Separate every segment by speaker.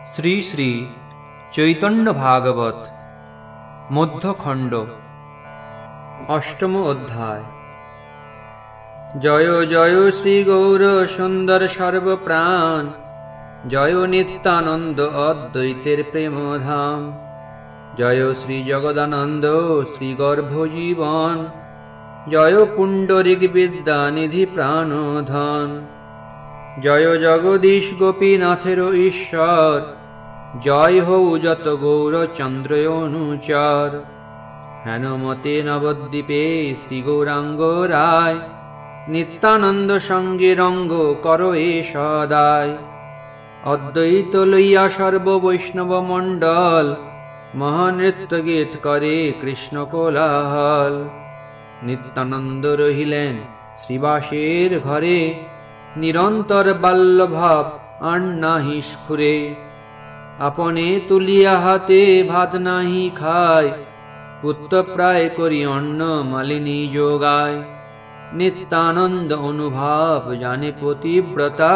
Speaker 1: শ্রী শ্রী চৈতন্য ভাগবত মধ্যখণ্ড অষ্টম অধ্যায়। জয় জয় শ্রী গৌর সুন্দর সর্বপ্রাণ, জয় নিত্যানন্দ অদ্বৈতের প্রেমধাম। জয় শ্রী জগদানন্দ শ্রী গর্ভ জীবন, জয় পুণ্ডরিক বিদ্যানিধি প্রাণধন। জয় জগদীশ গোপীনাথের ঈশ্বর, জয় হৌ যত গৌরচন্দ্র অনুচর। হেনমতে নবদ্বীপে শ্রী গৌরাঙ্গ রায়, নিত্যানন্দ সঙ্গে রঙ্গ কর এ সদায়। অদ্বৈত লইয়া সর্ব বৈষ্ণব মণ্ডল, মহানৃত্য গীত করে কৃষ্ণ কোলাহল। নিত্যানন্দ রহিলেন শ্রীবাসের ঘরে, নিরন্তর বাল্যভাব আর নাহি স্ফুরে। আপনে তুলিয়া হাতে ভাত নাহি খায়, পুত্র প্রায় করি অন্ন মালিনী যোগায়। নিত্যানন্দ অনুভব জানে পতিব্রতা,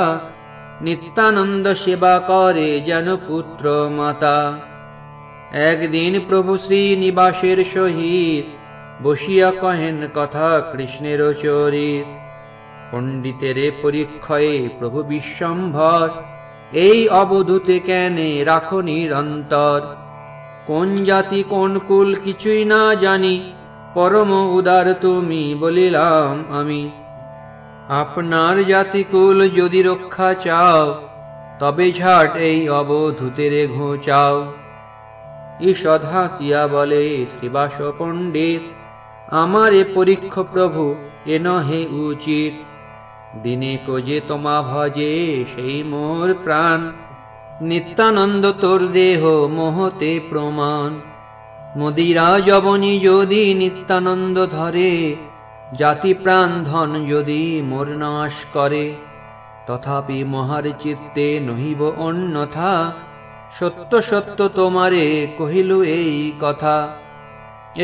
Speaker 1: নিত্যানন্দ সেবা করে যেন পুত্র মাতা। একদিন প্রভু শ্রীনিবাসের সহিত, বসিয়া কহেন কথা কৃষ্ণের চরিত। পণ্ডিতের পরীক্ষয়ে প্রভু বিশ্বম্ভর, এই অবধূতে কেনে রাখো নিরন্তর। কোন জাতি কোন কুল কিছুই না জানি, পরম উদার তুমি বলিলাম আমি। আপনার জাতি কুল যদি রক্ষা চাও, তবে ঝাট এই অবধূতের ঘোচাও। ঈষৎ হাসিয়া বলে শ্রীবাস পণ্ডিত, আমারে পরীক্ষ প্রভু এ নহে উচিত। দিনে কোজে তোমা ভজে সেই মোর প্রাণ, নিত্যানন্দ তোর দেহ মোহতে প্রমাণ। মদিরা যবনী যদি নিত্যানন্দ ধরে, জাতি প্রাণ ধন যদি মোর নাশ করে। তথাপি মহার চিত্তে নহিব অন্যথা, সত্য সত্য তোমারে কহিলু এই কথা।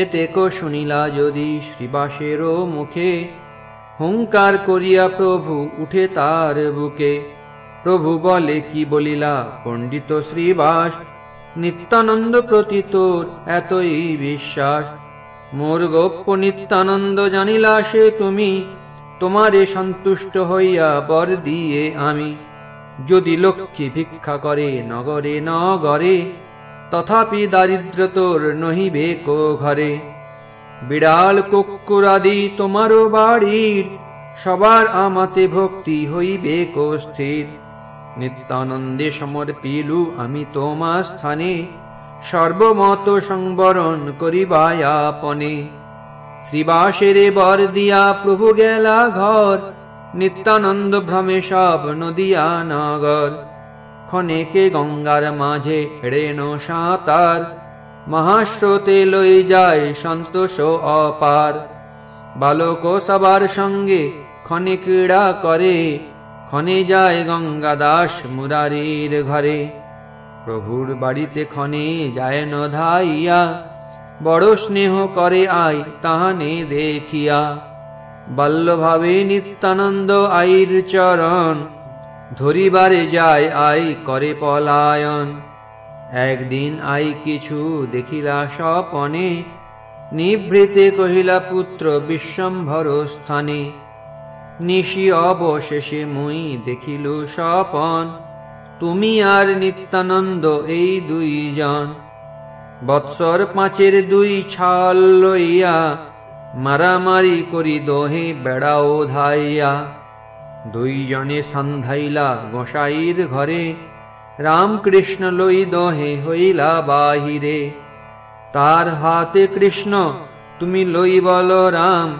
Speaker 1: এতে কো শুনিলা যদি শ্রীবাসেরও মুখে, হুঙ্কার করিয়া প্রভু উঠে তার বুকে। প্রভু বলে কি বলিলা পণ্ডিত শ্রীবাস, নিত্যানন্দ প্রতি তোর এতই বিশ্বাস। মোর গোপ্য নিত্যানন্দ জানিলা সে তুমি, তোমারে সন্তুষ্ট হইয়া বর দিয়ে আমি। যদি লক্ষ্মী ভিক্ষা করে নগরে নগরে, তথাপি দারিদ্র তোর নহিবে কো ঘরে। বিড়াল কুকুরাদি তোমারও বাড়ির, সবার আমাতে ভক্তি হইবে কো স্থির। নিত্যানন্দে সমর্পিলু আমি তোমা স্থানে, সর্বমত সংবরণ করিবায়াপনে। শ্রীবাসেরে বর দিয়া প্রভু গেলা ঘর, নিত্যানন্দ ভ্রমে সব নদিয়া নগর। ক্ষণেকে গঙ্গার মাঝে হেড়েন সাঁতার, মহাস্রোতে লই যায় সন্তোষ অপার। বালক সবার সঙ্গে ক্ষণে ক্রীড়া করে, ক্ষণে যায় গঙ্গা দাস মুরারির ঘরে। প্রভুর বাড়িতে ক্ষণে যায় ন ধাইয়া, বড় স্নেহ করে আই তাহানে দেখিয়া। বাল্যভাবে নিত্যানন্দ আইর চরণ, ধরিবারে যায় আই করে পলায়ন। একদিন আই কিছু দেখিলা স্বপনে, নিভৃতে কহিলা পুত্র বিশ্বম্ভর স্থানে। নিশি অবশেষে মুই দেখিলু স্বপন, তুমি আর নিত্যানন্দ এই দুইজন। বৎসর পাঁচের দুই ছাল লইয়া, মারামারি করি দোহে বেড়াও ধাইয়া। দুইজনে সন্ধাইলা গোসাইর ঘরে, রামকৃষ্ণ লই দোহে হইলা বাহিরে। তার হাতে কৃষ্ণ তুমি লই বল রাম,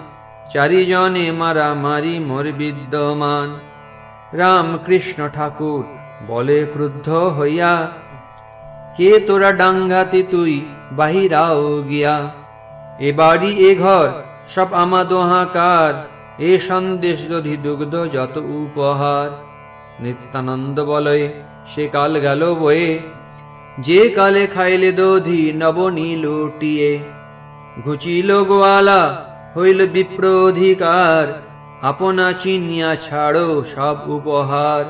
Speaker 1: চারিজনে মারামারি মোর বিদ্যমান। রামকৃষ্ণ ঠাকুর বলে ক্রুদ্ধ হইয়া, কে তোরা ডাঙ্গাতে তুই বাহিরাও গিয়া। এ বাড়ি এ ঘর সব আমা দোহাকার, এ সন্দেশ দধি দুগ্ধ যত উপহার। নিত্যানন্দ বলে সে কাল গেল বয়ে, যে কালে খাইলে দধি নবনী লুটিয়ে। ঘুচিল গোয়ালা হইল বিপ্র অধিকার, আপনা চিনিয়া ছাড়ো সব উপহার।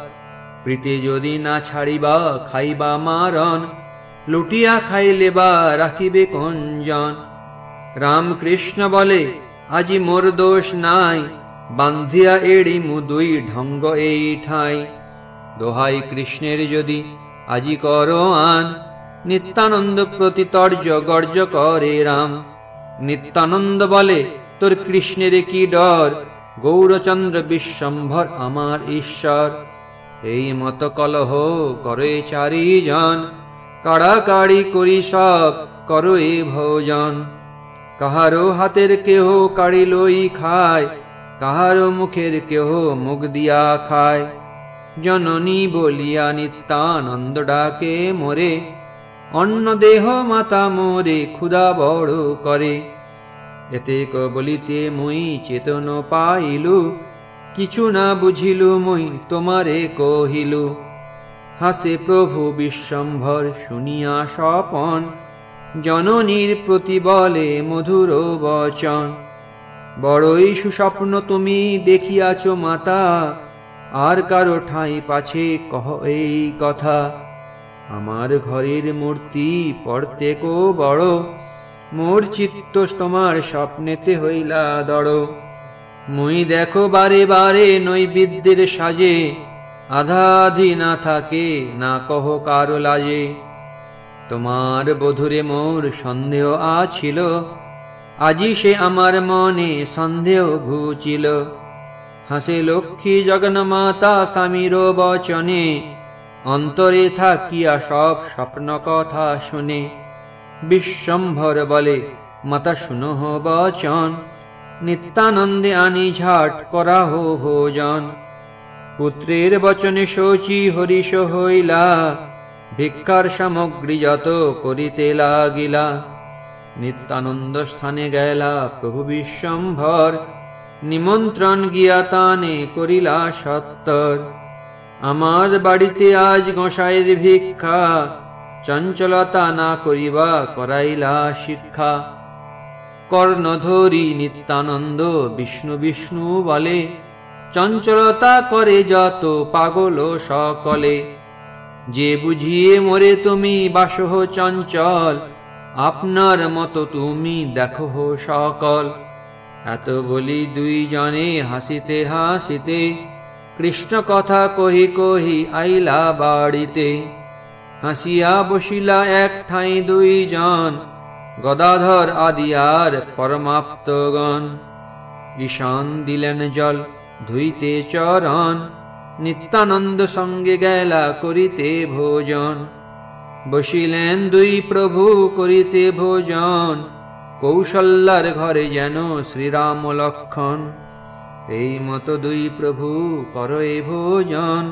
Speaker 1: প্রীতি যদি না ছাড়িবা খাইবা মারণ, লুটিয়া খাইলে বা রাখিবে কঞ্জন। রামকৃষ্ণ বলে আজি মোর দোষ নাই, বান্ধিয়া এড়ি মুদুই ঢঙ্গ এই ঠাই। দোহাই কৃষ্ণের যদি আজি কর আন, নিত্যানন্দ প্রতি তর্জ গর্জ করে রাম। নিত্যানন্দ বলে তোর কৃষ্ণের কি ডর, গৌরচন্দ্র বিশ্বম্ভর আমার ঈশ্বর। এই মত কলহ করে চারিজন, কাড়াকাড়ি করি সব করো এ ভোজন। কাহারো হাতের কেহ কাড়ি লই খায়, কাহারো মুখের কেহ মুখ দিয়া খায়। জননী বলিয়া নিত্যানন্দ ডাকে মোরে, অন্ন দেহ মাতা মোরে ক্ষুধা বড় করে। এতেক বলিতে মুই চেতন পাইলু, কিছু না বুঝিলু মুই তোমারে কহিলু। হাসে প্রভু বিশ্বম্ভর শুনিয়া স্বপন, জননীর প্রতি বলে মধুর বচন। বড়ই সুস্বপ্ন তুমি দেখিয়াছ মাতা, আর কারো ঠাঁই পাছে কহ এই কথা। আমার ঘরের মূর্তি পড়তেকো বড়, মোর চিত্ত তোমার স্বপ্নেতে হইলা দড়। মুই দেখো বারে বারে নৈবেদ্যের সাজে, আধা আধি না থাকে না কহ কারো লাজে। তোমার বধূরে মোর সন্দেহ আছিল, আজি সে আমার মনে সন্দেহ ঘুচিল। হাসে লক্ষ্মী জগন্মাতা স্বামীর বচনে, অন্তরে থাকিয়া সব স্বপ্ন কথা শুনে। বিশ্বম্ভর বলে মাতা শুনহ বচন, নিত্যানন্দে আনি ঝাট করাহ ভোজন। পুত্রের বচনে শোচি হরিষ হইলা, ভিক্ষার সামগ্রী যত করিতে লাগিলা। নিত্যানন্দ স্থানে গেলা প্রভু বিশ্বম্ভর, নিমন্ত্রণ গিয়া তানে করিলা সত্তর। আমার বাড়িতে আজ গোসাইয়ের ভিক্ষা, চঞ্চলতা না করিবা করাইলা শিক্ষা। কর্ণ ধরি নিত্যানন্দ বিষ্ণু বিষ্ণু বলে, চঞ্চলতা করে যত পাগল সকলে। যে বুঝিয়ে মোরে তুমি বাসহ চঞ্চল, আপনার মতো তুমি দেখো সকল। এত বলি দুইজনে হাসিতে হাসিতে, কৃষ্ণ কথা কহি কহি আইলা বাড়িতে। হাসিয়া বসিলা এক ঠাঁই দুইজন, গদাধর আদি আর পরমাপ্তগণ। ঈশান দিলেন জল ধুইতে চরণ, নিত্যানন্দ সঙ্গে গেলা করিতে ভোজন। বসিলেন দুই প্রভু করিতে ভোজন, কৌশল্যার ঘরে যেন শ্রীরাম লক্ষণ। এই মতো দুই প্রভু করয়ে ভোজন,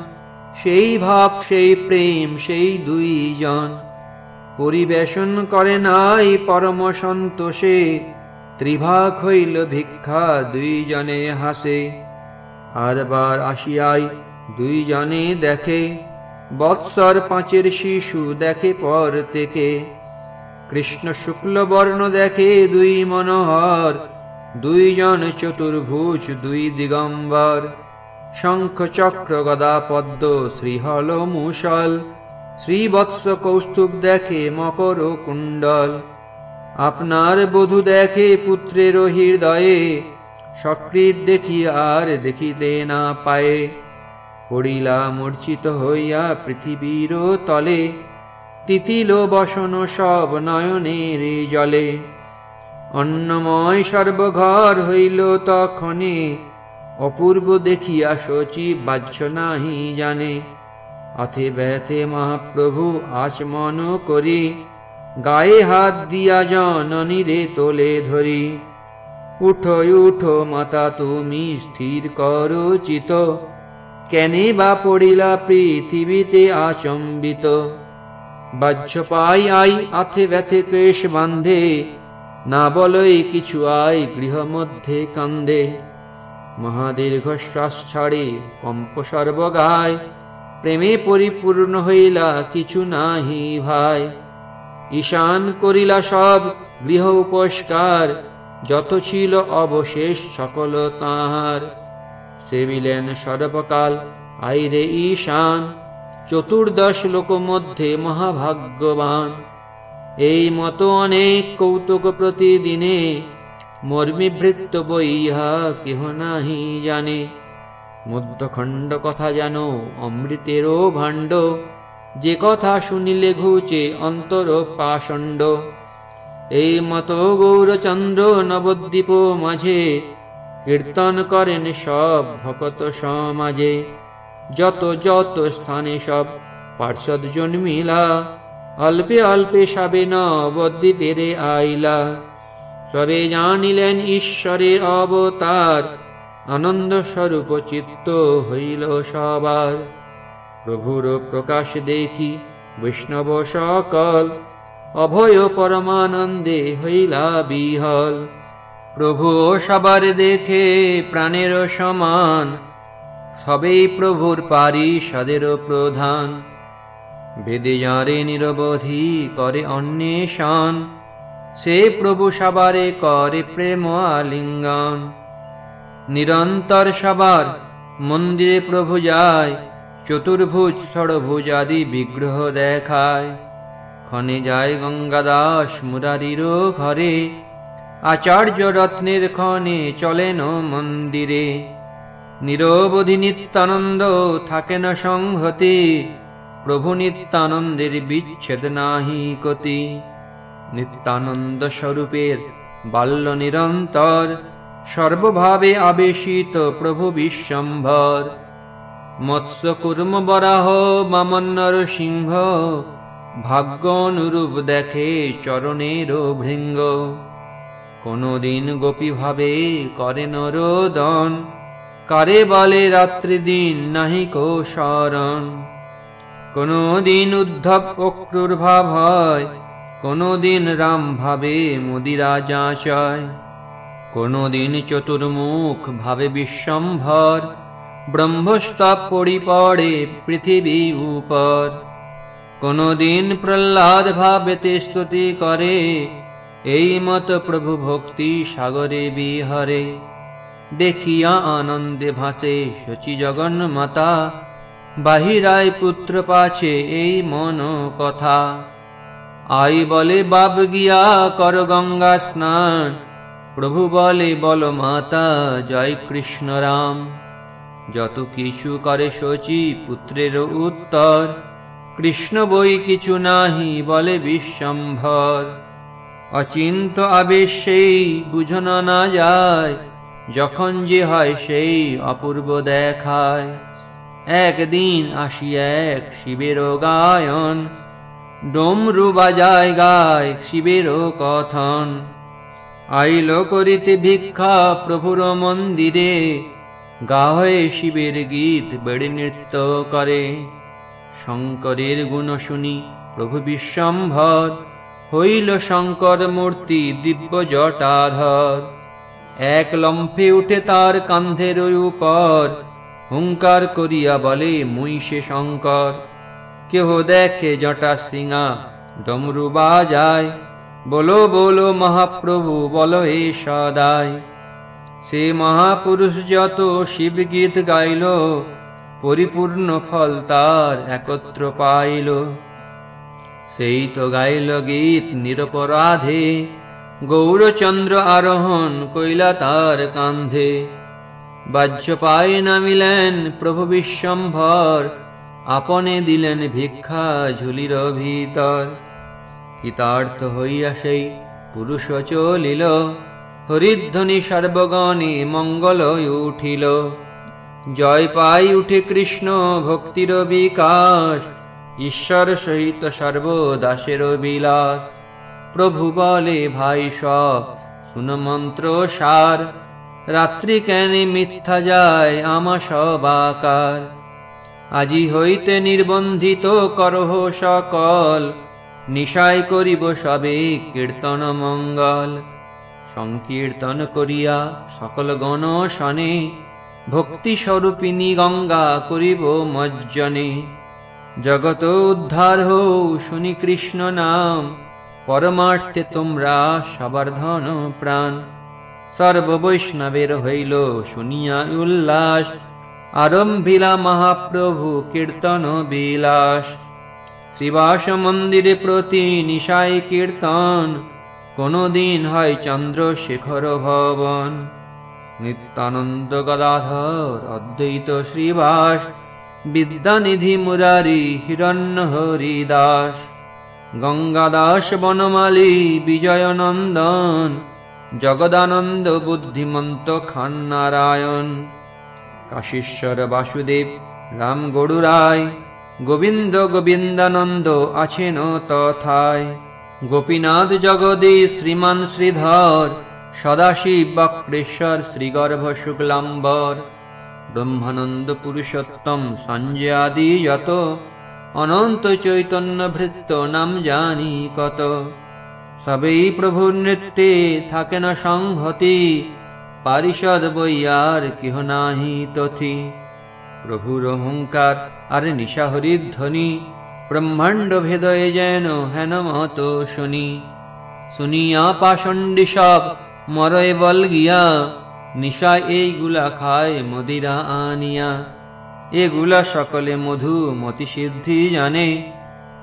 Speaker 1: সেই ভাব সেই প্রেম সেই দুইজন। পরিবেশন করে নাই পরম সন্তোষে, ত্রিভাগ হইল ভিক্ষা দুইজনে হাসে। আর বার আসিয়াই দুইজনে দেখে, বৎসর পাঁচের শিশু দেখে পর থেকে। কৃষ্ণ শুক্ল বর্ণ দেখে দুই মনোহর, দুইজন চতুর্ভুজ দুই দিগম্বর। শঙ্খ চক্র গদা পদ্ম শ্রীহল মুষল, শ্রীবৎস কৌস্তুভ দেখে মকর কুণ্ডল। আপনার বধূ দেখে পুত্রের হৃদয়ে, সকৃত দেখি আর দেখিতে না পায়ে। পড়িলা মূর্ছিত হইয়া পৃথিবীর তলে, তিতিল বসন সব নয়নের জলে। অন্নময় সর্বঘর হইল তখনে, অপূর্ব দেখিয়া শচী বাহ্য নাহি জানে। অথে ব্যথে মহাপ্রভু আচমন করি, গায়ে হাত দিয়া জননীরে তোলে ধরি। উঠো উঠো মাতা তুমি স্থির করো চিত, কেনে বা পড়িলা পৃথিবীতে আচম্বিত। বাহ্য পাই আই আথে ব্যথে কেশ বান্ধে, না বলই কিছু আই গৃহ মধ্যে কান্দে। মহাদীর্ঘশ্বাস ছাড়ে কম্প সর্বগায়, প্রেমে পরিপূর্ণ হইলা কিছু নাহি ভাই। ঈশান করিলা সব গৃহ উপস্কার, যত ছিল অবশেষ সকল তাহার। সেবিলেন সর্বকাল আইরে ঈশান, চতুর্দশ লোক মধ্যে মহাভাগ্যবান। এই মতো অনেক কৌতুক প্রতিদিনে, মর্মিভৃত্য বইহা কেহ নাহি জানে। মধ্যখণ্ড কথা জানো অমৃতেরও ভাণ্ড, যে কথা শুনিলে ঘুচে অন্তর পাষণ্ড। এই মতো গৌরচন্দ্র নবদ্বীপ মাঝে, কীর্তন করেন সব ভকত সমাজে। যত যত স্থানে সব পার্ষদ জন্মিলা, অল্পে অল্পে সবে নবদ্বীপেরে আইলা। সবে জানিলেন ঈশ্বরের অবতার, আনন্দ স্বরূপ চিত্ত হইল সবার। প্রভুর প্রকাশ দেখি বৈষ্ণব সকল, অভয় পরমানন্দে হইলা বিহল। প্রভু সবার দেখে প্রাণের সমান, সবেই প্রভুর পারিষদের প্রধান। বেদে যারে নিরবধি করে অন্বেষণ, সে প্রভু সবারে করে প্রেম আলিঙ্গন। নিরন্তর সবার মন্দিরে প্রভু যায়, চতুর্ভুজ ষড়ভুজ আদি বিগ্রহ দেখায়। ক্ষণে যায় গঙ্গাদাস মুরারির ঘরে, আচার্য রত্নের ক্ষণে চলেন মন্দিরে। নিরবধি নিত্যানন্দ থাকেন সংহতি, প্রভু নিত্যানন্দের বিচ্ছেদ নাহি কতি। নিত্যানন্দ স্বরূপের বাল্য নিরন্তর, সর্বভাবে আবেশিত প্রভু বিশ্বম্ভর। মৎস্য কুর্ম বরাহ বামন নরসিংহ, ভাগ্য অনুরূপ দেখে চরণের ভৃঙ্গ। কোনদিন গোপী ভাবে করে নরোদন, কারে বলে রাত্রি দিন নাহি কো শরণ। কোনদিন উদ্ধব অক্রুর ভাব হয়, কোনদিন রাম ভাবে মুদিরা যাচয়। কোনদিন চতুর্মুখ ভাবে বিশ্বম্ভর, ব্রহ্মস্তব পড়ি পড়ে পৃথিবী উপর। কোনদিন প্রহ্লাদ ভাবেতে স্তুতি করে, এই মত প্রভু ভক্তি সাগরে বিহরে। দেখিয়া আনন্দে ভাসে শচী জগন্মাতা, বাহিরায় পুত্র পাছে এই মন কথা। আই বলে বাপ গিয়া কর গঙ্গা স্নান, প্রভু বলে বল মাতা জয় কৃষ্ণ রাম। যত কিছু করে শচী পুত্রের উত্তর, কৃষ্ণ বই কিছু নাহি বলে বিশ্বম্ভর। অচিন্ত আবেশেই বুঝানো না যায়, যখন যে হয় সেই অপূর্ব দেখায়। একদিন আসি এক শিবের গায়ন, ডমরু বাজায় গায় শিবের কথন। আইল করিতে ভিক্ষা প্রভুর মন্দিরে, গায়ে শিবের গীত বেড়ে নৃত্য করে। শঙ্করের গুণ শুনি প্রভু বিশ্বম্ভর, হইল শঙ্কর মূর্তি দিব্য জটাধর। এক লম্ফে উঠে তার কান্ধের উপর, হুঙ্কার করিয়া বলে মুই সে শঙ্কর। কেহ দেখে জটা সিঙা ডমরু বাজায়, বলো বলো মহাপ্রভু বলো এ সদায়। সে মহাপুরুষ যত শিব গীত গাইল, পরিপূর্ণ ফল তার একত্র পাইল। সেই তো গাইল গীত নিরপরাধে, গৌরচন্দ্র আরোহণ কইলা তার কান্ধে। বাহ্য পায়ে নামিলেন প্রভু বিশ্বম্ভর, আপনে দিলেন ভিক্ষা ঝুলির ভিতর। কৃতার্থ হইয়া সেই পুরুষ চলিল, হরিধ্বনি সর্বগণে মঙ্গল উঠিল। জয় পাই উঠে কৃষ্ণ ভক্তির বিকাশ, ঈশ্বর সহিত সর্বদাসের বিলাস। প্রভু বলে ভাই সব শুন মন্ত্র সার, রাত্রি কেনে মিথ্যা যায় আমা সব আকার। আজি হইতে নির্বন্ধিত করহ সকল, নিশায় করিব সবে কীর্তন মঙ্গল। সংকীর্তন করিয়া সকল গণ শনে, ভক্তি স্বরূপিণী গঙ্গা করিব মজ্জনে। জগত উদ্ধার হও শুনি কৃষ্ণ নাম, পরমার্থে তোমরা সবার ধন প্রাণ। সর্ব বৈষ্ণবের হইল শুনিয়া উল্লাস, আরম্ভিলা মহাপ্রভু কীর্তন বিলাস। শ্রীবাস মন্দিরে প্রতি নিশায় কীর্তন, কোনো দিন হয় চন্দ্রশেখর ভবন। নিত্যানন্দ গদাধর অদ্বৈত শ্রীবাস, বিদ্যানিধি মুরারি হিরণ্য হরিদাস। গঙ্গাদাস বনমালী বিজয়নন্দন, জগদানন্দ বুদ্ধিমন্ত খান নারায়ণ। কাশীশ্বর বাসুদেব রাম গড়ুরায়, গোবিন্দ গোবিন্দানন্দ আছেন তথায়। গোপীনাথ জগদীশ শ্রীমান শ্রীধর, সদাশিব বক্রেশ্বর শ্রীগর্ভ শুক্লাম্বর। ব্রহ্মানন্দ পুরুষোত্তম সঞ্জয় আদি যত, অনন্ত চৈতন্য ভৃত্য নাম জানি কত। সবেই প্রভুর নৃত্যে থাকে না সংহতি, পারিষদ বইয়ার কেহ নাহি তথি। প্রভুর অহংকার আর নিশাহরির ধ্বনি, ব্রহ্মাণ্ড ভেদয়ে যেন হেন মত শুনি। শুনিয়া পাষণ্ডী সব মরয় বল গিয়া, নিশা এইগুলা খায় মদিরা আনিয়া। এগুলা সকলে মধু মতি সিদ্ধি জানে,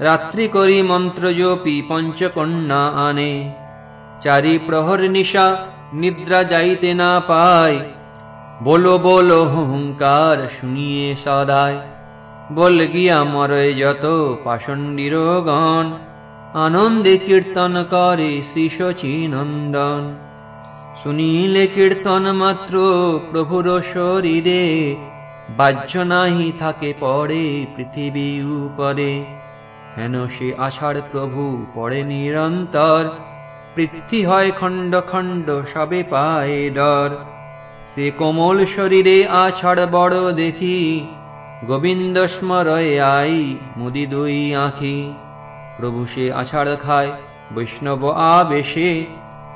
Speaker 1: রাত্রি করি মন্ত্র জপি পঞ্চকন্যা আনে। চারি প্রহর নিশা নিদ্রা যাইতে না পায়, বলো বলো হুঙ্কার শুনিয়ে সদায়। বল গিয়া মরয় যত পাষণ্ডীর গণ, আনন্দে কীর্তন করে শ্রী শচীনন্দন। শুনিলে কীর্তন মাত্র প্রভুর শরীরে, বাহ্য নাহি থাকে পড়ে পৃথিবী উপরে। হেন সে আষাঢ় প্রভু পড়ে নিরন্তর, পৃথ্বী হয় খণ্ড খণ্ড সবে পায়ে ডর। সে কোমল শরীরে আষাঢ় বড় দেখি, গোবিন্দ স্মরয় আই মুদি দুই আঁখি। প্রভু সে আষাঢ় খায় বৈষ্ণব আবেশে,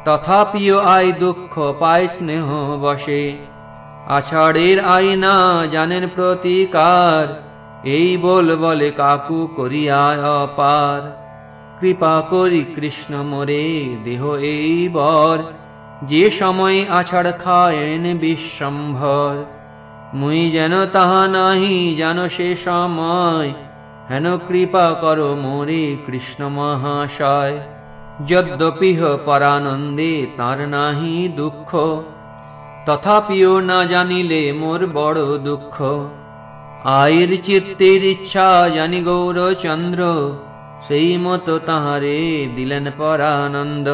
Speaker 1: তথাপিও আই দুঃখ পায় স্নেহ বসে। আষাঢ়ের আইনা জানেন প্রতিকার, এই বলে কাকু করিয়া অপার। কৃপা করি কৃষ্ণ মোরে দেহ এই বর, যে সময় আষাঢ় খায়েন বিশ্বম্ভর। মুই যেন তাহা নাহি জানো সে সময়, হেন কৃপা করো মোরে কৃষ্ণ মহাশয়। যদ্যপিহ পরানন্দে তার নাহি দুঃখ, তথাপিও না জানিলে মোর বড় দুঃখ। আয়ের চিত্তের ইচ্ছা জানি গৌরচন্দ্র, সেই মতো তাহারে দিলেন পরানন্দ।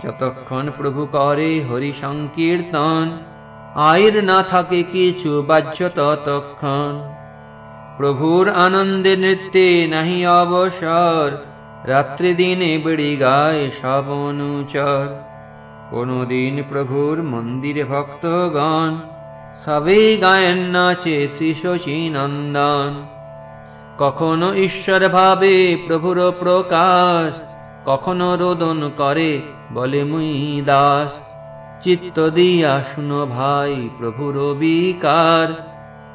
Speaker 1: যতক্ষণ প্রভু করে হরি সংকীর্তন, আয়ের না থাকে কিছু বাহ্য ততক্ষণ। প্রভুর আনন্দে নৃত্যে নাহি অবসর, রাত্রি দিনে বেড়ি গায় সব অনুচর। কোনদিন প্রভুর মন্দিরে ভক্তগণ, সবেই গায়েন নাচে শ্রী শচীনন্দন। কখনো ঈশ্বর ভাবে প্রভুর প্রকাশ, কখনো রোদন করে বলে মুই দাস। চিত্ত দিয়া শুনো ভাই প্রভুর বিকার,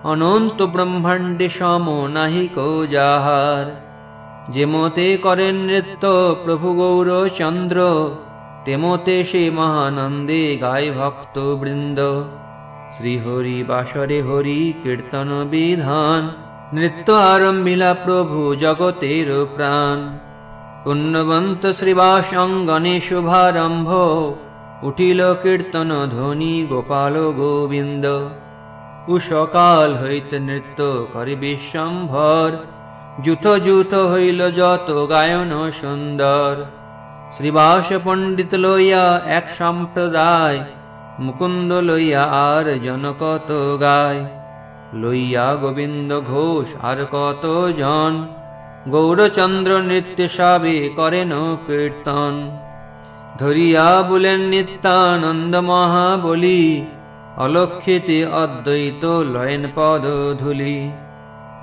Speaker 1: অনন্ত ব্রহ্মাণ্ডে সম নাহি কো যাহার। যে মতে করেন নৃত্য প্রভু গৌরচন্দ্র, তেমতে সে মহানন্দে গায় ভক্ত বৃন্দ। শ্রীহরি বাসরে হরি কীর্তন বিধান, নৃত্য আরম্ভিলা প্রভু জগতের প্রাণ। পুণ্যবন্ত শ্রীবাস অঙ্গনে শুভারম্ভ, উঠিল কীর্তন ধ্বনি গোপাল গোবিন্দ। উষকাল হইতে নৃত্য করে বিশ্বম্ভর, যুথ যুথ হইল যত গায়ন সুন্দর। শ্রীবাস পণ্ডিত লইয়া এক সম্প্রদায়, মুকুন্দ লইয়া আর জন কত গায়। লইয়া গোবিন্দ ঘোষ আর কত জন, গৌরচন্দ্র নৃত্য সবে করেন কীর্তন। ধরিয়া বলেন নিত্যানন্দ মহাবলী, অলক্ষিতে অদ্বৈত লয়েন পদ ধুলি।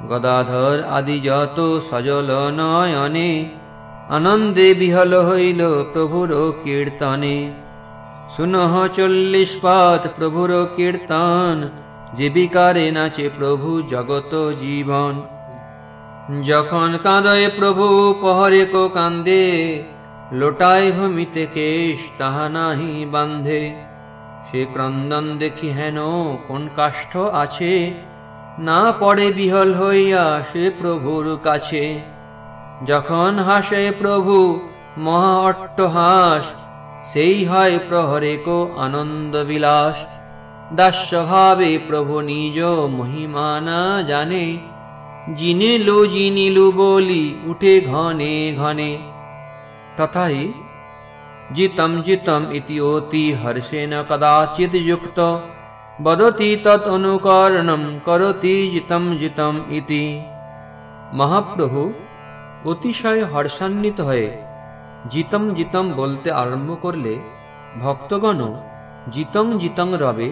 Speaker 1: গদাধর আদি যত সজল নয়নে, আনন্দে বিহল হইল প্রভুর কীর্তনে। শুনহ 40 পাত প্রভুর কীর্তন, জীবিকারে নাচে প্রভু জগত জীবন। যখন কাঁদয় প্রভু পহরে কো কান্দে, লোটায় ভূমিতে কেশ তাহা নাহি বান্ধে। সে ক্রন্দন দেখি হেন কোন কাষ্ঠ আছে, না পড়ে বিহল হইয়া সে প্রভুর কাছে। যখন হাসে প্রভু মহা অট্টহাস, সেই হয় প্রহরেক আনন্দ বিলাস। দাস্যভাবে প্রভু নিজ মহিমা না জানে, জিনিলু বলি উঠে ঘনে ঘনে। তথাহি জিতম জিতম ইতি অতি হর্ষেণ কদাচিৎ যুক্ত, বদতি তৎ অনুকরণম করতি জিতম জিতম ইতি। মহাপ্রভু অতিশয় হর্ষান্বিত হয়ে জিতম জিতম বলতে আরম্ভ করলে ভক্তগণ জিতং জিতং রবে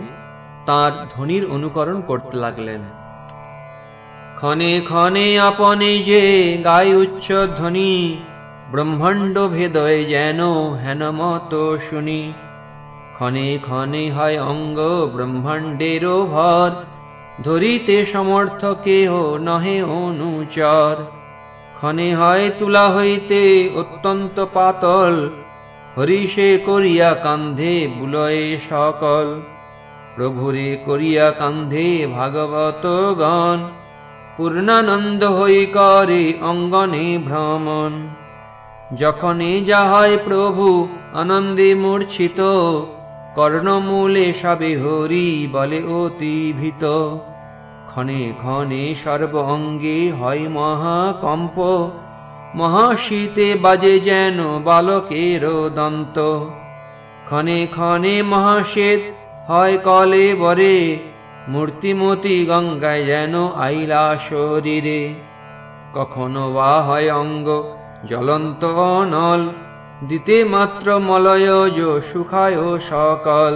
Speaker 1: তাঁর ধ্বনির অনুকরণ করতে লাগলেন। ক্ষণে ক্ষণে আপনে যে গায় উচ্চ ধ্বনি, ব্রহ্মাণ্ড ভেদয় যেন হেনমত শুনি। ক্ষণে ক্ষণে হয় অঙ্গ ব্রহ্মাণ্ডেরও ভর, ধরিতে সমর্থ কেহ নহে অনুচর। ক্ষণে হয় তুলা হইতে অত্যন্ত পাতল, হরিষে করিয়া কান্ধে বুলয়ে সকল। প্রভুরে করিয়া কান্ধে ভাগবত গণ, পূর্ণানন্দ হই করে অঙ্গনে ভ্রমণ। যখনে যাহাই প্রভু আনন্দে মূর্ছিত, কর্ণমূলে সবে হরি বলে অতি ভীত। ক্ষণে ক্ষণে সর্ব অঙ্গে হয় মহাকম্প, মহাশীতে বাজে যেন বালকের দন্ত। ক্ষণে ক্ষণে মহাশ্বেত হয় কলে বরে, মূর্তিমতি গঙ্গায় যেন আইলা শরীরে। কখনো বা হয় অঙ্গ জ্বলন্ত অনল, দিতে মাত্র মলয়জ সুখায় সকল।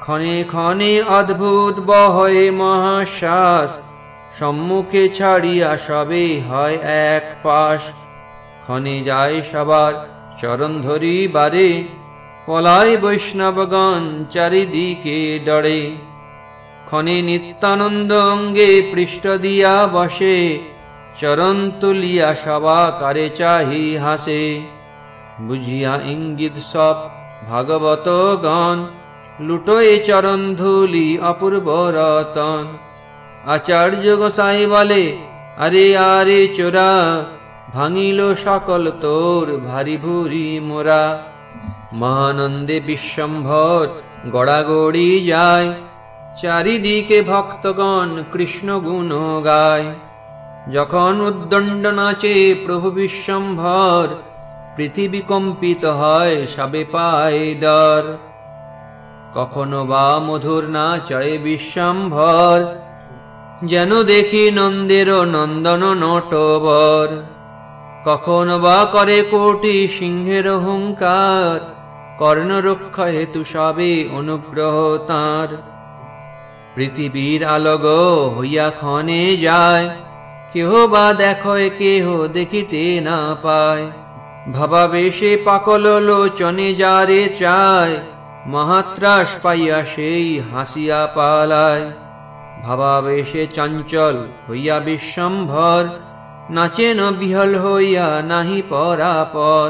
Speaker 1: ক্ষণে ক্ষণে অদ্ভুত বহয়ে মহাশ্বাস, সম্মুখে ছাড়িয়া সবে হয় এক পাশ। ক্ষণে যায় সবার চরণ ধরি বারে, পলায় বৈষ্ণবগণ চারিদিকে ডরে। ক্ষণে নিত্যানন্দ অঙ্গে পৃষ্ঠ দিয়া বসে, চরণ তুলিয়া সবা কারে চাহি হাসে। বুঝিয়া ইঙ্গিত সব ভাগবত গণ, লুটোয় চরণ ধুলি অপূর্ব রতন। আচার্য গোসাই বলে আরে আরে চোরা, ভাঙিল সকল তোর ভারী ভুরি মোরা। মহানন্দে বিশ্বম্ভর গড়াগড়ি যায়, চারিদিকে ভক্তগণ কৃষ্ণ গুণ গায়। যখন উদ্দণ্ড নাচে প্রভু বিশ্বম্ভর, পৃথিবী কম্পিত হয় সবে পায় ডর। কখনো বা মধুর নাচয় বিশ্বম্ভর, যেন দেখি নন্দের নন্দন নটবর। কখনো বা করে কোটি সিংহের হুঙ্কার, কর্ণরক্ষা হেতু সবে অনুগ্রহ তাঁর। পৃথিবীর আলোগ হইয়া ক্ষণে যায়, কেহ বা দেখয় কেহ দেখিতে না পায়। ভাবাবেশে পাকল লোচনে যারে চায়, মহাত্রাস পাইয়া সেই হাসিয়া পালায়। ভাবাবেশে চঞ্চল হইয়া বিশ্বম্ভর, নাচেন বিহল হইয়া নাহি পরাপর।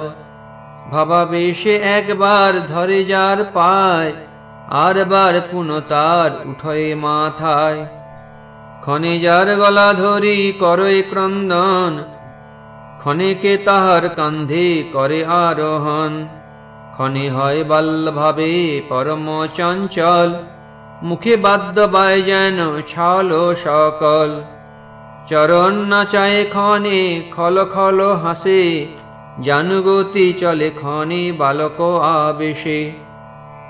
Speaker 1: ভাবাবেশে একবার ধরে যার পায়, আর বার পুনঃ তার উঠয়ে মাথায়। ক্ষণে যার গলা ধরি করে ক্রন্দন, ক্ষণেকে তাহার কান্ধে করে আরোহণ। ক্ষণে হয় বাল্যভাবে পরম চঞ্চল, মুখে বাদ্য বায় যেন ছাল সকল। চরণ নাচায় ক্ষণে খল খল হাসে, জানুগতি চলে ক্ষণে বালক আবেশে।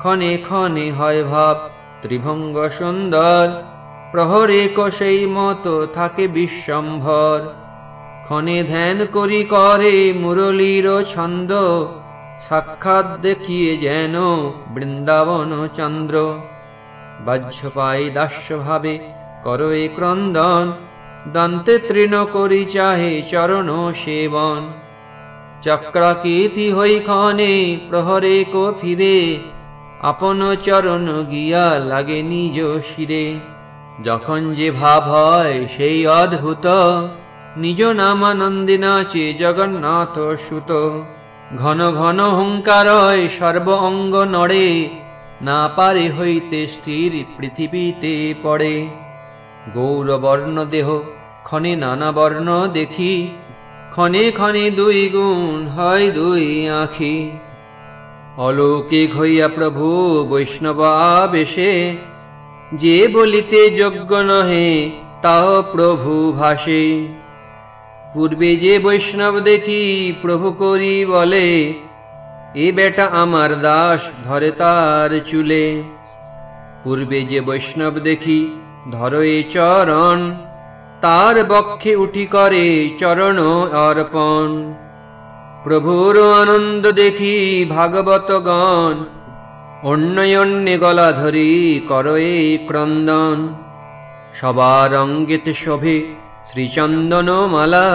Speaker 1: ক্ষণে ক্ষণে হয় ভাব ত্রিভঙ্গ সুন্দর, প্রহরেক সেই মতো থাকে বিশ্বম্ভর। ক্ষণে ধ্যান করি করে মুরলীর ছন্দ, সাক্ষাৎ দেখিয়ে যেন বৃন্দাবন চন্দ্র। বাহ্য পাই দাস্যভাবে করয়ে ক্রন্দন, দন্তে তৃণ করি চাহে চরণ সেবন। চক্রাকীর্তি হই ক্ষণে প্রহরেক ফিরে, আপন চরণ গিয়া লাগে নিজ শিরে। যখন যে ভাব হয় সেই অদ্ভুত, নিজ নামানন্দে নাচে জগন্নাথ সুত। ঘন ঘন হুঙ্কারয় সর্ব অঙ্গ নড়ে, না পারে হইতে স্থির পৃথিবীতে পড়ে। গৌরবর্ণ দেহ ক্ষণে নানা বর্ণ দেখি, ক্ষণে ক্ষণে দুই গুণ হয় দুই আঁখি। অলৌকিক হইয়া প্রভু বৈষ্ণব আবেশে, যে বলিতে যোগ্য নহে তাও প্রভু ভাসে। পূর্বে যে বৈষ্ণব দেখি প্রভু করি বলে, এ বেটা আমার দাস ধরে তার চুলে। পূর্বে যে বৈষ্ণব দেখি ধরো এ চরণ, তার বক্ষে উঠি করে চরণ অর্পণ। প্রভুর আনন্দ দেখি ভাগবত গণ, অন্যে গলা ধরি করয়ে ক্রন্দন। সবার অঙ্গেতে শোভে শ্রীচন্দন মালা,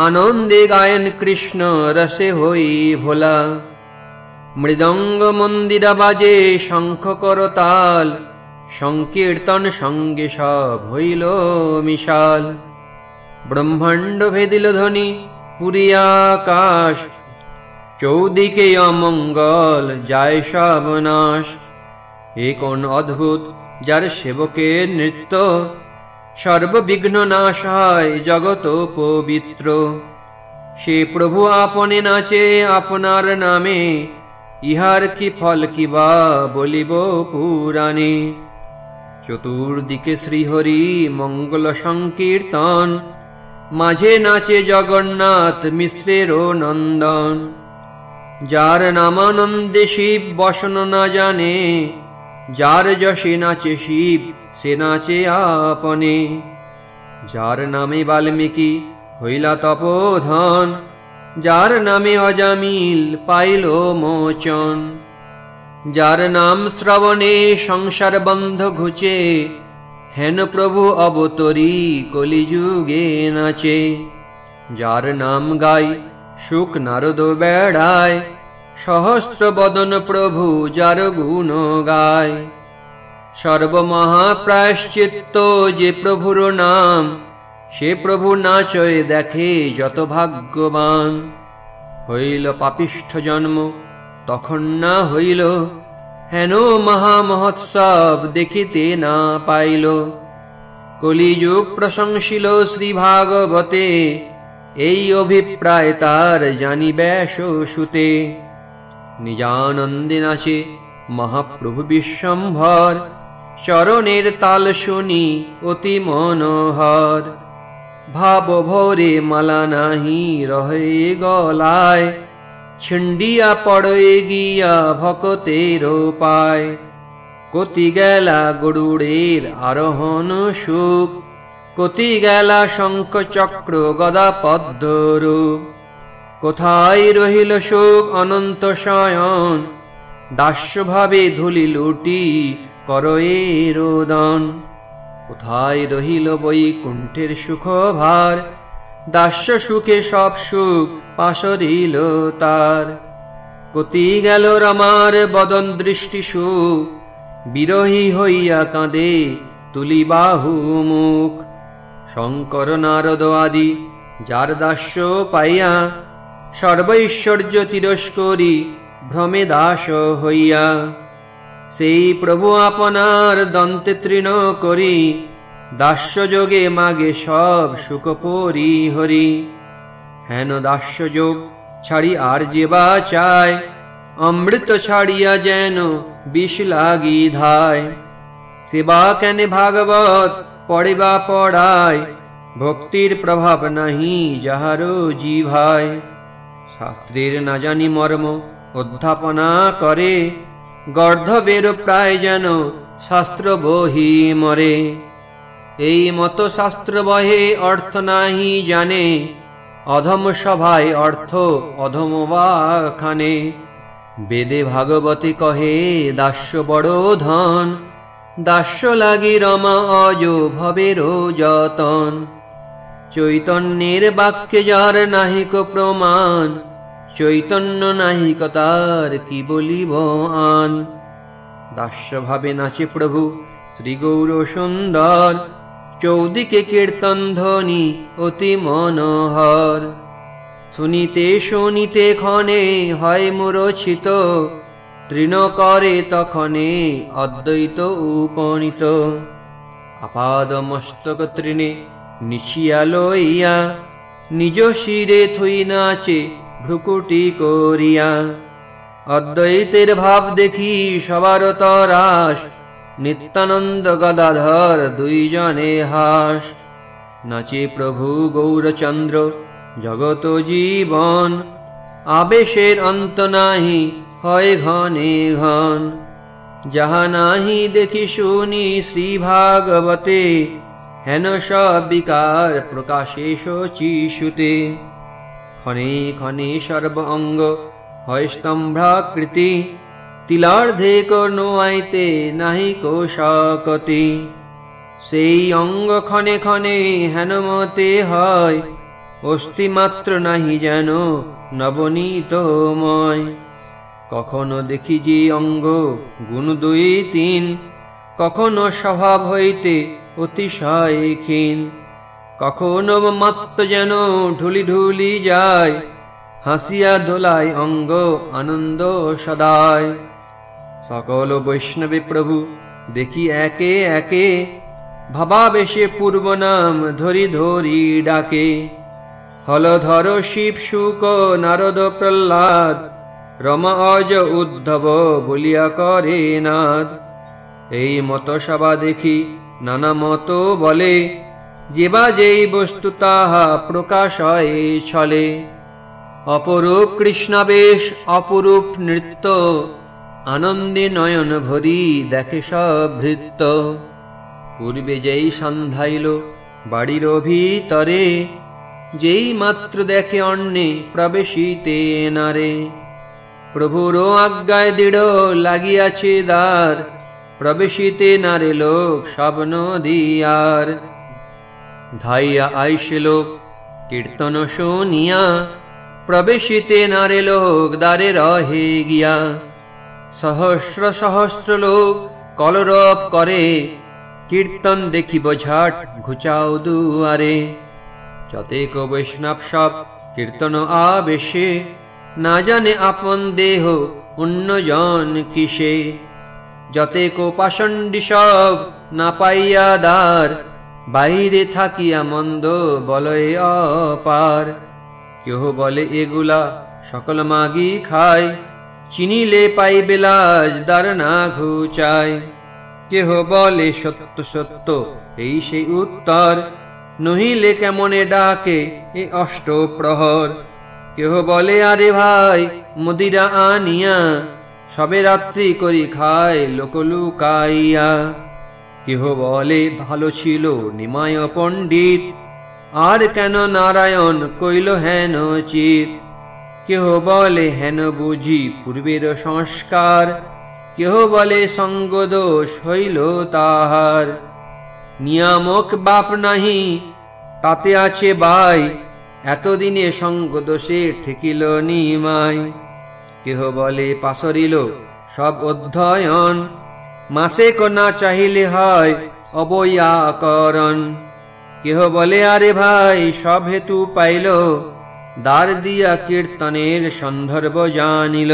Speaker 1: আনন্দে গায়েন কৃষ্ণ রসে হই ভোলা। মৃদঙ্গ মন্দিরা বাজে শঙ্খ করতাল, সংকীর্তন সঙ্গে সব হইল মিশাল। ব্রহ্মাণ্ড ভেদিল ধ্বনি পুরিয়া আকাশ, চৌদিকে অমঙ্গল যায় সব নাশ। এ কোন অদ্ভুত যার সেবকের নৃত্য, সর্ববিঘ্ন নাশ হয় জগত পবিত্র। সে প্রভু আপনে নাচে আপনার নামে, ইহার কি ফল কি বা বলিব পুরাণে। চতুর্দিকে শ্রীহরি মঙ্গল সংকীর্তন, মাঝে নাচে জগন্নাথ মিশ্রের নন্দন। যার নামানন্দে শিব বসন না জানে, যার যশে নাচে শিব সে নাচে আপনে। যার নামে বাল্মীকি হইলা তপোধন, যার নামে অজামিল পাইল মোচন। যার নাম শ্রবণে সংসার বন্ধ ঘুচে, হেন প্রভু অবতরী কলিযুগে নাচে। যার নাম গাই সুখ নারদ বেড়ায়, সহস্র বদন প্রভু যার গুণ গায়। সর্বমহাপ্রায়শ্চিত্ত যে প্রভুর নাম, সে প্রভু নাচয় দেখে যত ভাগ্যবান। হইল পাপিষ্ঠ জন্ম তখন না হইল, হেন মহামহোৎসব দেখিতে না পাইল। কলিযুগ প্রশংসিল শ্রী ভাগবতে, এই অভিপ্রায় তার জানিবেশ সুতে। নিজানন্দে নাচে মহাপ্রভু বিশ্বম্ভর, চরণের তাল শুনি অতি মনোহর। ভাব ভরে মালা নাহি রহে গলায়, ছিন্ডিয়া পড়ে গিয়া ভকতের পায়। কতি গেলা গরুড়ের আরোহণ সুখ, কতি গেলা শঙ্খ চক্র গদা পদ্মরূপ। কোথায় রহিল সুখ অনন্ত শয়ন, দাস্যভাবে ধুলি লুটি করয়ে রোদন। কোথায় রহিল বৈকুণ্ঠের সুখ ভার, দাস্য সুখে সব সুখ পাশরিল তার। কতি গেল রমার বদন দৃষ্টি সুখ, বিরহী হইয়া কাঁদে তুলি বাহু মুখ। শঙ্কর নারদ আদি যার দাস্য পাইয়া, সর্বৈশ্বর্য তিরস্করি ভ্রমে দাস হইয়া। সেই প্রভু আপনার দন্তে তৃণ করি, দাস্য যোগে মাগে সব সুখ পরিহরি। হেন দাস্য যোগ ছাড়ি আর যে বা চায়, অমৃত ছাড়িয়া যেন বিষ লাগি ধায়। সেবা কেনে ভাগবত পড়ে বা পড়ায়, ভক্তির প্রভাব নাহি যাহারো জিভায়। শাস্ত্রের না জানি মর্ম অধ্যাপনা করে, গর্ধবের প্রায় যেন শাস্ত্র বহি মরে। এই মত শাস্ত্র বহে অর্থ নাহি জানে, অধম সভায় অর্থ অধম বাখানে। বেদে ভাগবতী কহে দাস্য বড় ধন, দাস্য লাগি রমা অজ ভবের যতন। চৈতন্যের বাক্যে যার নাহিক প্রমাণ, চৈতন্য নাহিক তার কি বলিব আন। দাস্য ভাবে নাচে প্রভু শ্রী গৌর সুন্দর, চৌদিকে কীর্তন ধ্বনি অতি মনোহর। শুনিতে শুনিতে ক্ষণে হয় মূরছিত, তৃণ করে তখনে অদ্বৈত উপনীত। আপাদ মস্তক তৃণে নিশিয়া লইয়া, নিজ শিরে থই নাচে ভ্রুকুটি করিয়া। অদ্বৈতের ভাব দেখি সবার তরাস, নিত্যানন্দ গদাধর দুইজনে হাস। নাচে প্রভু গৌরচন্দ্র জগত জীবন, আবেশের অন্ত নাহি হয় ঘনে ঘন। যাহা নাহি দেখি শুনি শ্রী ভাগবতে, হেন সব বিকার প্রকাশে শচীষুতে। ক্ষণে ক্ষণে সর্ব অঙ্গ হয় স্তম্ভাকৃতি, তিলার্ধে কর্ণ আইতে নাহি কোশকতি। সেই অঙ্গ ক্ষণে ক্ষণে হেন মতে হয়, অস্থিমাত্র নাহি যেন নবনীতময়। কখনো দেখি যে অঙ্গ গুণ দুই তিন, কখনো স্বভাব হইতে অতিশয় ক্ষীণ। কখনো মাত্র যেন ঢুলি ঢুলি যায়, হাসিয়া দোলায় অঙ্গ আনন্দ সদায়। সকল বৈষ্ণবে প্রভু দেখি একে একে, ভাবাবেশে পূর্ব নাম ধরি ধরি ডাকে। হলধর শিব শুক নারদ প্রহ্লাদ, রমা অজ উদ্ধব বলিয়া করে নাদ। এই মত সভা দেখি নানা মত বলে, যেবা যেই বস্তু তাহা প্রকাশ হয় ছলে। অপরূপ কৃষ্ণাবেশ অপরূপ নৃত্য, আনন্দে নয়ন ভরি দেখে সব ভৃত্য। পূর্বে যেই সন্ধ্যাইল বাড়ির ভিতরে, যেই মাত্র দেখে অন্নে প্রবেশিতে নারে। প্রভুর আজ্ঞায় দৃঢ় লাগিয়াছে দ্বার, প্রবেশিতে নারে লোক সব নদিয়ার। ধাইয়া আইসে লোক কীর্তন শুনিয়া, প্রবেশিতে নারে লোক দ্বারে রহে গিয়া। সহস্র সহস্র লোক কলরব করে, কীর্তন দেখিব ঝাট ঘুচাও দুয়ারে। যতেক বৈষ্ণব সব কীর্তন আবেশে, না জানে আপন দেহ অন্যজন কিসে। যতেক পাষণ্ডী সব না পাইয়া দ্বার, বাইরে থাকিয়া মন্দ বলয় অপার। কেহ বলে এগুলা সকল মাগি খায়, চিনিলে পাইবে লাজ দ্বার না ঘুচায়। কেহ বলে সত্য সত্য এই সেই উত্তর, নহিলে কেমনে ডাকে এ অষ্ট প্রহর। কেহ বলে আরে ভাই মদিরা আনিয়া, সবে রাত্রি করি খায় লোক লুকাইয়া। কেহ বলে ভালো ছিল নিমায় পণ্ডিত, আর কেন নারায়ণ কইল হেন চিত। কেহ বলে হেন বুঝি পূর্বের সংস্কার, কেহ বলে সঙ্গদোষ হইল তাহার। নিয়ামক বাপ নাহি তাতে আছে বাই, এতদিনে সঙ্গদোষে ঠেকিল নিমাই। কেহ বলে পাশরিল সব অধ্যয়ন, মাসে কনা চাহিলে হয় অবৈয়াকরণ। কেহ বলে আরে ভাই সব হেতু পাইল, দ্বার দিয়া কীর্তনের সন্দর্ভ জানিল।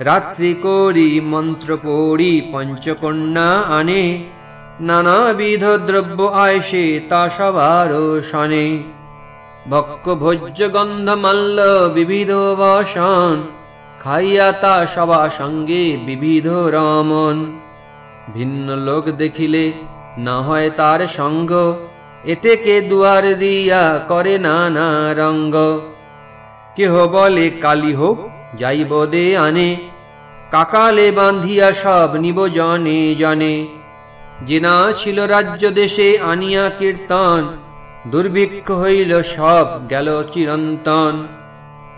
Speaker 1: রাত্রি করি মন্ত্র পড়ি পঞ্চকন্যা আনে, নানাবিধ দ্রব্য আয়সে তা সবার শনে। ভক্ষ ভোজ্য গন্ধ মাল্য বিবিধ বাসন, খাইয়া তা সবা সঙ্গে বিবিধ রমন। ভিন্ন লোক দেখিলে না হয় তার সঙ্গ, এতে কে দুয়ার দিয়া করে নানা রঙ্গ। কেহ বলে কালী হোক যাইব দে আনে, কাকালে বাঁধিয়া সব নিব জনে জনে। যে না ছিল রাজ্য দেশে আনিয়া কীর্তন, দুর্ভিক্ষ হইল সব গেল চিরন্তন।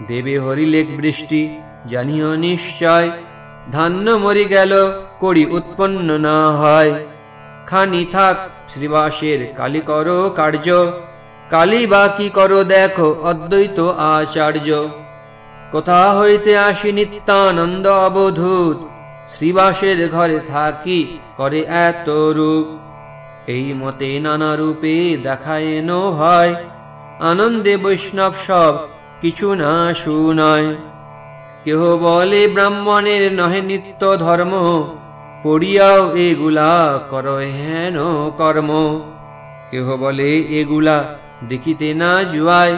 Speaker 1: দেবে হরিলেখ বৃষ্টি জানিও নিশ্চয়, ধান্য মরি গেল করি উৎপন্ন না হয়। খানি থাক শ্রীবাসের কালী করো কার্য, কালী বা কি করো দেখো অদ্বৈত আচার্য। কোথা হইতে আসি নিত্যানন্দ অবধূত, শ্রীবাসের ঘরে থাকি করে এত রূপ। এই মতে নানা রূপে দেখায়েন হয়, আনন্দে বৈষ্ণব সব কিছু না শুনায়। কেহ বলে ব্রাহ্মণের নহে নিত্য ধর্ম, পড়িয়াও এগুলা কর হেন কর্ম। কেহ বলে এগুলা দেখিতে না জুয়ায়,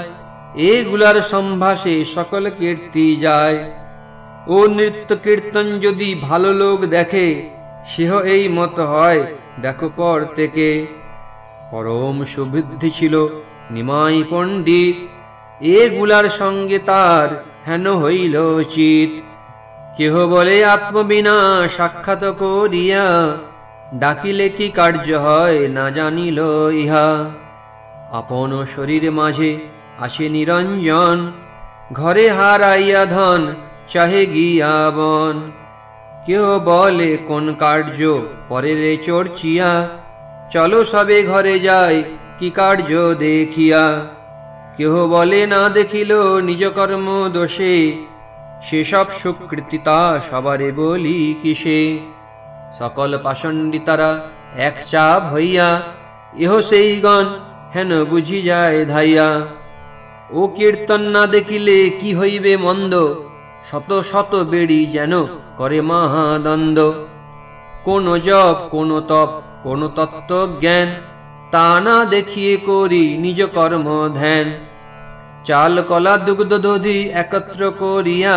Speaker 1: এগুলার সম্ভাসে সকল কীর্তি যায়। ও নৃত্য কীর্তন যদি ভালো লোক দেখে, সেহ এই মত হয় দেখো পর থেকে। পরম সুবুদ্ধি ছিল নিমাই পণ্ডিত, এগুলার সঙ্গে তার হেন হইল চিত। কেহ বলে আত্মবিনা সাক্ষাৎ করিয়া, ডাকিলে কি কার্য হয় না জানিল ইহা। আপন শরীর মাঝে আসে নিরঞ্জন, ঘরে হারাইয়া ধন চাহে গিয়া বন। কেহ বলে কোন কার্য পরের চর্চিয়া, চলো সবে ঘরে যাই কি কার্য দেখিয়া। কেহ বলে না দেখিল নিজ কর্ম দোষে, সেসব সুকৃতিতা সবারে বলি কিসে। সকল পাষণ্ডিতারা এক চাপ হইয়া, এহ সেই গণ হেন বুঝি যায় ধাইয়া। ও কীর্তন না দেখিলে কি হইবে মন্দ, শত শত বেড়ি যেন করে মহাদণ্ড। কোন জপ কোন তপ কোন তত্ত্ব জ্ঞান, তা না দেখিয়ে করি নিজ কর্ম ধ্যান। চাল কলা দুগ্ধ দধি একত্র করিয়া,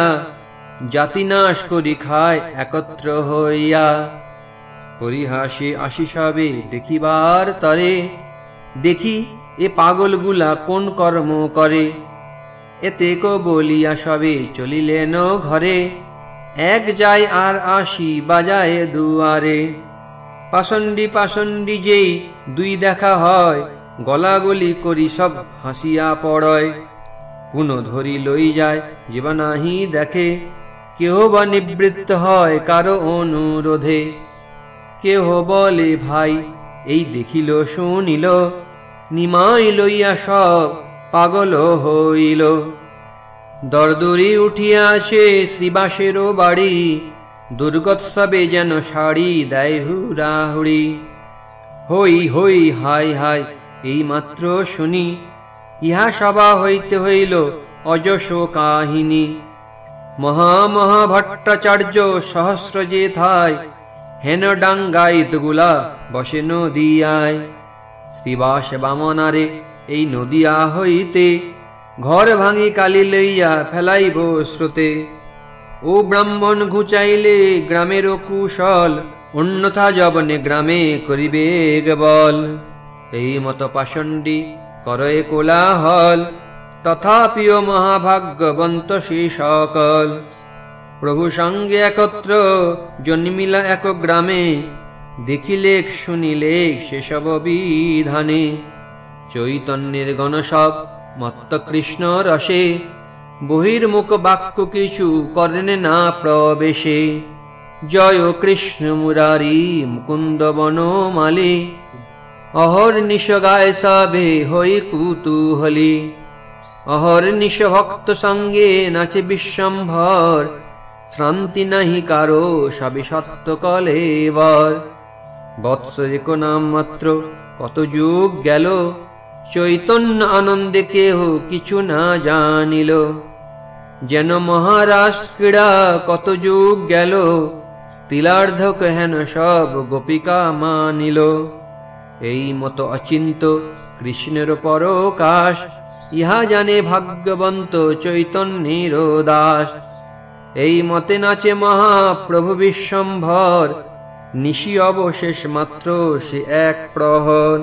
Speaker 1: জাতি নাশ করি খায় একত্র হইয়া। পরিহাসে আসি সবে দেখিবার তরে, দেখি এ পাগলগুলা কোন কর্ম করে। এতে কো বলিয়া সবে চলিলেন ঘরে, এক যায় আর আসি বাজায় দুয়ারে। পাষণ্ডী পাষণ্ডী যেই দুই দেখা হয়, গলাগলি করি সব হাসিয়া পড়য়। পুনঃ ধরি লই যায় যেবা নাহি দেখে, কেহ বা নিবৃত্ত হয় কারো অনুরোধে। কেহ বলে ভাই এই দেখিল শুনিল, নিমাই লইয়া সব পাগল হইল। দরদরি উঠিয়া আসে শ্রীবাসেরও বাড়ি, দুর্গোৎসবে যেন শাড়ি দেয় হুড়াহুড়ি। হই হই হাই হাই এই মাত্র শুনি, ইহা সভা হইতে হইল অযশ কাহিনী। মহা মহা ভট্টাচার্য সহস্র যে থায়, হেন ডাঙ্গাইত গুলা বসে নদিয়ায়। শ্রীবাস বামনারে এই নদিয়া হইতে, ঘর ভাঙি কালি লইয়া ফেলাইব স্রোতে। ও ব্রাহ্মণ ঘুচাইলে গ্রামেরও কুশল, অন্যথা যবনে গ্রামে করিবে বল। এই মত পাষণ্ডী করয়ে কোলাহল, তথাপিও মহাভাগ্যবন্ত সে সকল। প্রভু সঙ্গে একত্র জন্মিলা এক গ্রামে, দেখিলেক শুনিলেক সেসব বিধানে। চৈতন্যের গণ সব মত্ত কৃষ্ণ রসে, বহির্মুখ বাক্য কিছু করেন না প্রবেশে। জয় কৃষ্ণ মুরারি মুকুন্দ বনমালী, অহর্নিশ গায় সবে হই কুতূহলী। অহর্নিশ ভক্ত সঙ্গে নাচে বিশ্বম্ভর, শ্রান্তি নাহি কারো সবে সত্য কলেবর। বৎসরিক নাম মাত্র কত যুগ গেল, চৈতন্য আনন্দে কেহ কিছু না জানিল। যেন মহারাস ক্রীড়া কত যুগ গেল, তিলার্ধক হেন সব গোপিকা মানিল। এই মত অচিন্ত কৃষ্ণের পরকাশ, ইহা জানে ভাগ্যবন্ত চৈতন্যের দাস। এই মতে নাচে মহাপ্রভু বিশ্বম্ভর, নিশি অবশেষ মাত্র সে এক প্রহর।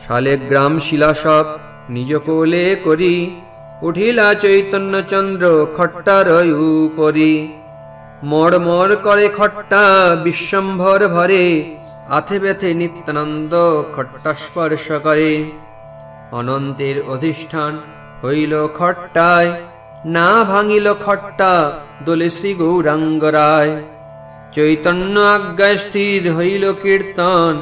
Speaker 1: শালেগ্রাম শিলা সব নিজ কোলে করি, উঠিলা চৈতন্য চন্দ্র খট্টার উপরি। মড় মড় করে খট্টা বিশ্বম্ভর ভরে, আথে ব্যথে নিত্যানন্দ খট্টা স্পর্শ করে। অনন্তের অধিষ্ঠান হইল খট্টায়, না ভাঙিল খট্টা দোলে শ্রী গৌরাঙ্গ রায়। চৈতন্য আজ্ঞায় স্থির হইল কীর্তন,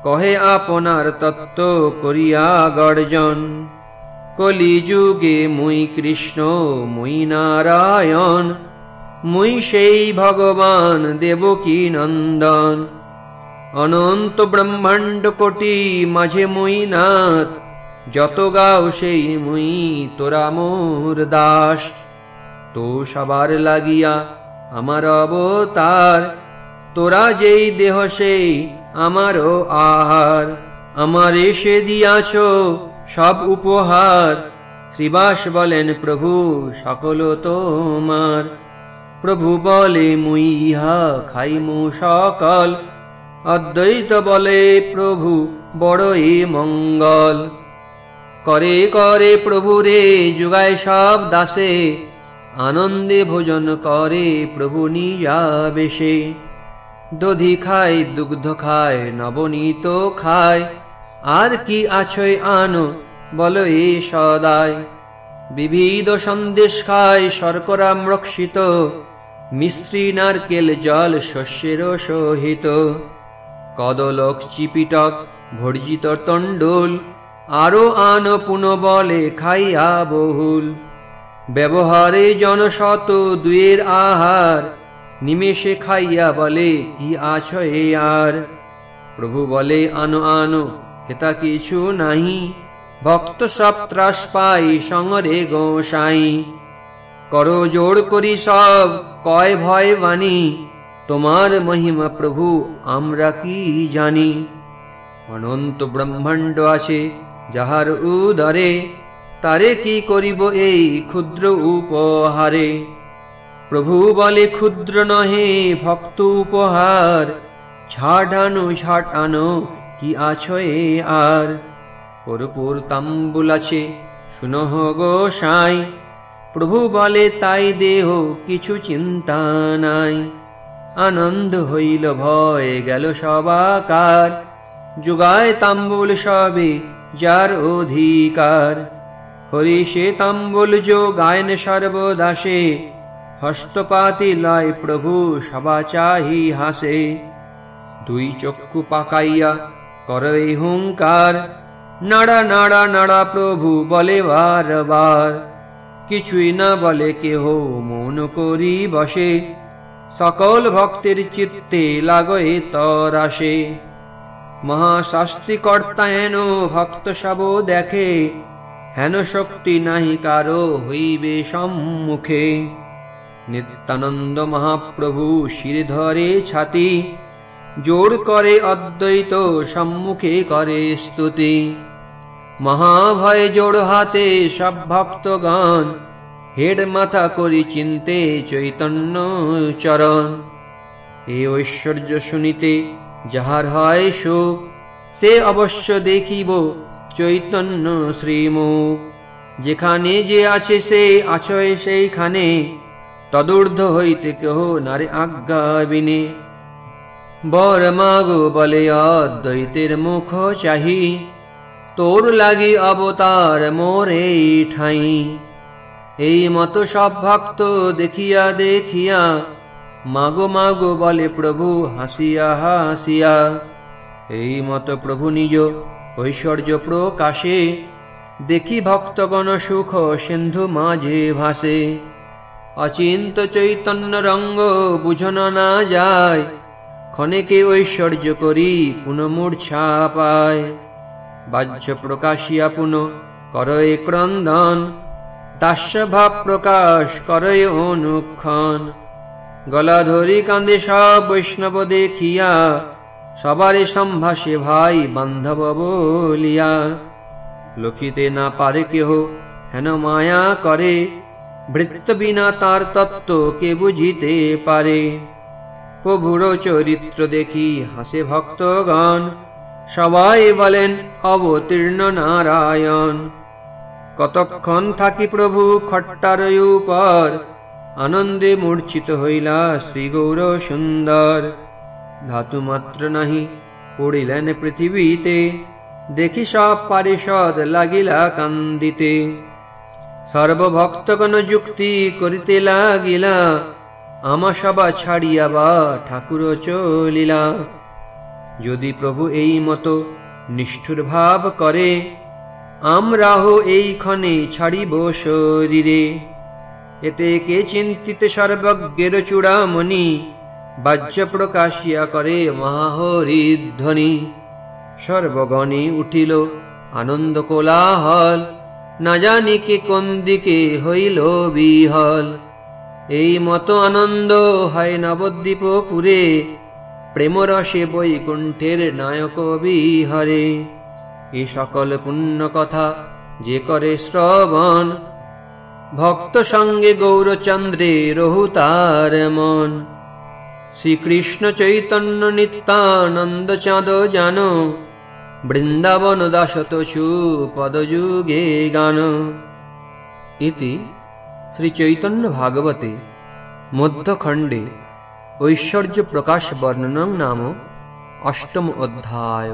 Speaker 1: কহে আপনার তত্ত্ব করিয়া গর্জন। কলি যুগে মুই কৃষ্ণ মুই নারায়ণ, মুই সেই ভগবান দেবকী নন্দন। অনন্ত ব্রহ্মাণ্ড কোটি মাঝে মুই নাথ, যত গাও সেই মুই তোরা মোর দাস। তো সবার লাগিয়া আমার অবতার, তোরা যেই দেহ সেই আমারও আহার। আমার এসে দিয়াছ সব উপহার, শ্রীবাস বলেন প্রভু সকল তোমার। প্রভু বলে মুই ইহা খাইমু সকল, অদ্বৈত বলে প্রভু বড়ই মঙ্গল। করে করে প্রভু রে যুগায় সব দাসে, আনন্দে ভোজন করে প্রভু নিজাবেশে। দধি খায় দুগ্ধ খায় নবনীত খায়, আর কি আছয় আনো বলো এ সদায়। বিবিধ সন্দেশ খায় শর্করা মৃক্ষিত, মিশ্রি নারকেল জল শস্যের সহিত। কদলক চিপিটক ভর্জিত তণ্ডুল, আরো আনো পুন বলে খাইয়া বহুল। ব্যবহারে জনশত দুয়ের আহার, নিমেষে খাইয়া বলে কি আছো এ আর। প্রভু বলে আনো আনো হেতা কিছু নাহি, ভক্ত সব ত্রাস পাই সঙ্গরে গোসাই। করো জোড় করি সব কয় ভয় বাণী, তোমার মহিমা প্রভু আমরা কি জানি। অনন্ত ব্রহ্মাণ্ড আছে যাহার উদরে, তারে কি করিব এই ক্ষুদ্র উপহারে। প্রভু বলে ক্ষুদ্র নহে ভক্ত উপহার, ছাড় আনো কি আছো এ আর। কর্পূর তাম্বুল আছে শুনহ গোসাই, প্রভু বলে তাই দেহ কিছু চিন্তা নাই। আনন্দ হইল ভয় গেল সবাকার, যুগায় তাম্বুল সবে যার অধিকার। হরি সে তাম্বুল যো গায়ন সর্বদাসে, হস্তপাতি লয় প্রভু সবা চাহি হাসে। দুই চক্ষু পাকাইয়া করে হুঙ্কার, নাড়া নাড়া নাড়া প্রভু বলে বারবার। কিছুই না বলে কেহ মৌন করি বসে, সকল ভক্তের চিত্তে লাগয়ে তরাসে। মহাশাস্তি কর্তা হেন ভক্ত সব দেখে, হেন শক্তি নাহি কারো হইবে সম্মুখে। নিত্যানন্দ মহাপ্রভু শির ধরে ছাতি, জোড় করে অদ্বৈত সম্মুখে করে স্তুতি। মহাভয়ে জোড় হাতে সব ভক্তগণ, হেড মাথা করি চিন্তে চৈতন্য চরণ। এ ঐশ্বর্য শুনিতে যাহার হয় সুখ, সে অবশ্য দেখিব চৈতন্য শ্রীমুখ। যেখানে যে আছে সে আছয় সেইখানে, তদূর্ধ্ব হইতে কেহ নারে আজ্ঞা বিনে। বর মাগো বলে অদ্বৈতের মুখ চাহি, তোর লাগি অবতার মোর এই ঠাই। এই মতো সব ভক্ত দেখিয়া দেখিয়া, মাগো মাগো বলে প্রভু হাসিয়া হাসিয়া। এই মতো প্রভু নিজ ঐশ্বর্য প্রকাশে, দেখি ভক্তগণ সুখ সিন্ধু মাঝে ভাসে। অচিন্ত চৈতন্য রঙ্গ বুঝন না যায়, ক্ষণেকে ঐশ্বর্য করি পুনঃ মূর্ছা পায়। বাহ্য প্রকাশিয়া পুনঃ করয়ে ক্রন্দন, দাস্য ভাব প্রকাশ করয়ে অনুক্ষণ। গলা ধরি কান্দে সব বৈষ্ণব দেখিয়া, সবারে সম্ভাষে ভাই বান্ধব বলিয়া। লক্ষিতে না পারে কেহ হেন মায়া করে, ভৃত্য বিনা তার তত্ত্ব কে বুঝিতে পারে। প্রভুর চরিত্র দেখি হাসে ভক্তগণ, সবাই বলেন অবতীর্ণ নারায়ণ। কতক্ষণ থাকি প্রভু খট্টার উপর, আনন্দে মূর্ছিত হইলা শ্রী গৌর সুন্দর। ধাতু মাত্র নাহি পড়িলেন পৃথিবীতে, দেখি সব পারিষদ লাগিলা কান্দিতে। সর্বভক্তগণ যুক্তি করিতে লাগিলা, আমা সবা ছাড়িয়া বা ঠাকুর চলিলা। যদি প্রভু এই মতো নিষ্ঠুর ভাব করে, আমরাহ এই ক্ষণে ছাড়িব শরীরে। এতে কে চিন্তিত সর্বজ্ঞের চূড়ামণি, বাহ্য প্রকাশিয়া করে মহাহরিধ্বনি। সর্বগণে উঠিল আনন্দ কোলাহল, না জানি কে কোন দিকে হইল বিহল। এই মতো আনন্দ হয় নবদ্বীপপুরে, প্রেমরসে বৈকুণ্ঠের নায়ক বিহারে। এ সকল পুণ্য কথা যে করে শ্রবণ, ভক্ত সঙ্গে গৌরচন্দ্রে রহু তার মন। শ্রীকৃষ্ণ চৈতন্য নিত্যানন্দ চাঁদ জানো, বৃন্দাবন দাসতসু পদযুগে গান। ইতি শ্রী চৈতন্য ভাগবতে মধ্যখণ্ডে ঐশ্বর্য প্রকাশ বর্ণনং নাম অষ্টম অধ্যায়।